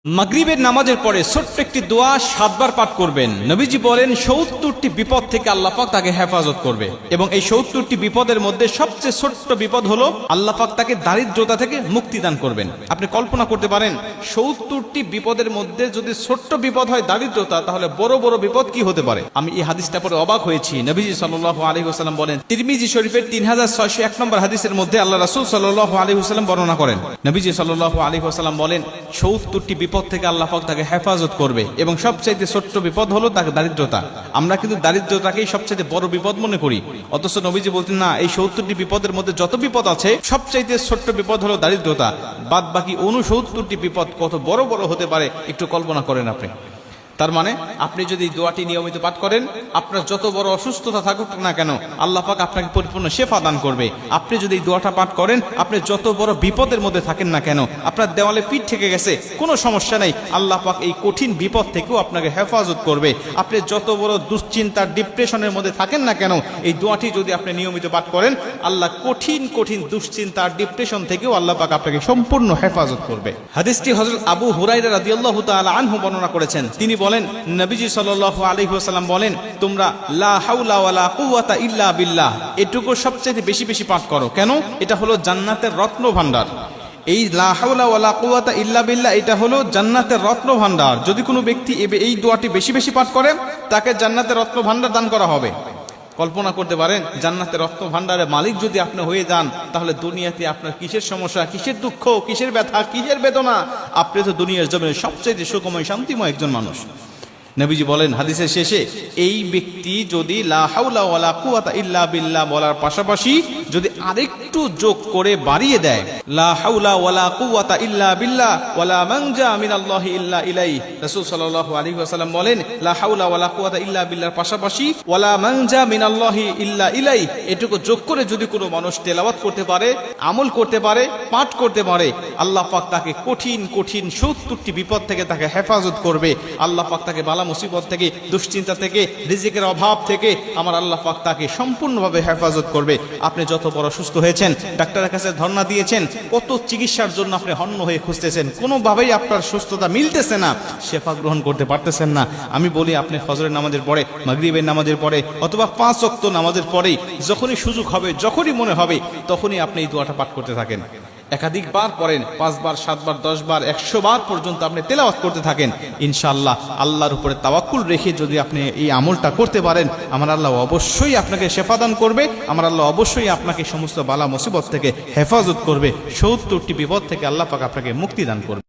মাগরিবের নামাজের পরে ছোট্ট একটি দোয়া 7 বার পাঠ করবেন। নবীজি বলেন 70টি বিপদ থেকে আল্লাহ পাক তাকে হেফাজত করবে এবং এই 70টি বিপদের মধ্যে সবচেয়ে ছোট্ট বিপদ হলো আল্লাহ পাক তাকে দারিদ্রতা থেকে মুক্তি দান করবেন। আপনি কল্পনা করতে পারেন 70টি বিপদের মধ্যে যদি ছোট্ট বিপদ হয় দারিদ্রতা, তাহলে বড় বড় বিপদ কি হতে পারে। আমি এই হাদিসটা পড়ে অবাক হয়েছি। নবীজি সাল্লাল্লাহু আলাইহি ওয়াসাল্লাম বলেন, তিরমিজি শরীফের 3601 নম্বর হাদিসের মধ্যে আল্লাহ রাসূল সাল্লাল্লাহু আলাইহি ওয়াসাল্লাম বর্ণনা করেন, নবীজি সাল্লাল্লাহু আলাইহি ওয়াসাল্লাম বলেন 70টি বিপদ থেকে আল্লাহ পাক তাকে হেফাজত করবে এবং সবচেয়ে ছোট্ট বিপদ হলো তাকে দারিদ্রতা। আমরা কিন্তু দারিদ্রতাকেই সবচেয়ে বড় বিপদ মনে করি, অথচ নবীজি বলতেন না, এই 70টি বিপদের মধ্যে যত বিপদ আছে সবচেয়ে ছোট্ট বিপদ হলো দারিদ্রতা। বাদ বাকি 69টি বিপদ কত বড় বড় হতে পারে একটু কল্পনা করেন আপনি। তার মানে আপনি যদি দোয়াটি নিয়মিত পাঠ করেন, আপনার যত বড় অসুস্থতা থাকুক না কেন আল্লাহ পাক আপনাকে পরিপূর্ণ শেফা দান করবে। আপনি যদি এই দোয়াটা পাঠ করেন, আপনি যত বড় বিপদের মধ্যে থাকেন না কেন, আপনার দেওয়ালে পিঠ থেকে গেছে কোনো সমস্যা নেই, আল্লাহ পাক এই কঠিন বিপদ থেকেও আপনাকে হেফাজত করবে। আপনি যত বড় দুশ্চিন্তা ডিপ্রেশনের মধ্যে থাকেন না কেন, এই দোয়াটি যদি আপনি নিয়মিত পাঠ করেন, আল্লাহ কঠিন কঠিন দুশ্চিন্তা ডিপ্রেশন থেকেও আল্লাহ পাক আপনাকে সম্পূর্ণ হেফাজত করবে। হাদিসটি হযরত আবু হুরায়রা রাদিয়াল্লাহু তাআলা আনহু বর্ণনা করেছেন। তিনি বলেন, নবীজি সাল্লাল্লাহু আলাইহি ওয়াসাল্লাম বলেন, তোমরা লা হাওলা ওয়ালা কুওয়াতা ইল্লা বিল্লাহ এটুকু সবচেয়ে বেশি বেশি পাঠ করো। কেন? এটা হলো জান্নাতের রত্ন ভান্ডার। এই লা হাওলা ওয়ালা কুওয়াতা ইল্লা বিল্লাহ এটা হলো জান্নাতের রত্ন ভান্ডার। যদি কোনো ব্যক্তি এই দোয়াটি বেশি বেশি পাঠ করে, তাকে জান্নাতের রত্ন ভান্ডার দান করা হবে। কল্পনা করতে পারেন, জান্নাতের রত্ন ভান্ডারের মালিক যদি আপনি হয়ে যান, তাহলে দুনিয়াতে আপনার কিসের সমস্যা, কিসের দুঃখ, কিসের ব্যথা, কিসের বেদনা, আপনি তো দুনিয়ার জমিনে সবচেয়ে সুখময় শান্তিময় একজন মানুষ। নবীজি বলেন হাদিসের শেষে, এই ব্যক্তি যদি লা হাওলা ওয়ালা কুওয়াতা ইল্লা বিল্লাহ বলার পাশাপাশি যদি আরেকটু যোগ করে বাড়িয়ে দেয়, লা হাওলা ওয়ালা কুওয়াতা ইল্লা বিল্লাহ ওয়ালা মানজা মিনাল্লাহি ইল্লা ইলাইহি, রাসূল সাল্লাল্লাহু আলাইহি ওয়াসাল্লাম বলেন লা হাওলা ওয়ালা কুওয়াতা ইল্লা বিল্লাহর পাশাপাশি ওয়ালা মানজা মিনাল্লাহি ইল্লা ইলাইহি এটুকু যোগ করে যদি কোনো মানুষ তেলাওয়াত করতে পারে, আমল করতে পারে, পাঠ করতে পারে, আল্লাহ পাক তাকে কঠিন কঠিন 70টি বিপদ থেকে তাকে হেফাজত করবে। আল্লাহ পাক তাকে বালা মুসিবত থেকে, দুশ্চিন্তা থেকে, রিজিকের অভাব থেকে আমার আল্লাহ পাক তাকে সম্পূর্ণভাবে হেফাজত করবে। আপনি যত বড় সুস্থ হয়েছেন, ডাক্তারের কাছে ধর্ণা দিয়েছেন, কত চিকিৎসার জন্য আপনি হন্য হয়ে খুঁজতেছেন, কোনোভাবেই আপনার সুস্থতা মিলতেছে না, শেফা গ্রহণ করতে পারতেছেন না, আমি বলি আপনি ফজরের নামাজের পরে, মাগরিবের নামাজের পরে অথবা 5 ওয়াক্ত নামাজের পরেই যখনই সুযোগ হবে, যখনই মনে হবে, তখনই আপনি এই দোয়াটা পাঠ করতে থাকেন। একাধিকবার পড়েন, 5 বার, 7 বার, 10 বার, 100 বার পর্যন্ত আপনি তেলাওয়াত করতে থাকেন। ইনশাআল্লাহ আল্লাহর উপরে তাওয়াক্কুল রেখে যদি আপনি এই আমলটা করতে পারেন, আমার আল্লাহ অবশ্যই আপনাকে শেফা দান করবে। আমার আল্লাহ অবশ্যই আপনাকে সমস্ত বালা মুসিবত থেকে হেফাজত করবে। 70টি বিপদ থেকে আল্লাহ পাক আপনাকে মুক্তি দান করবে।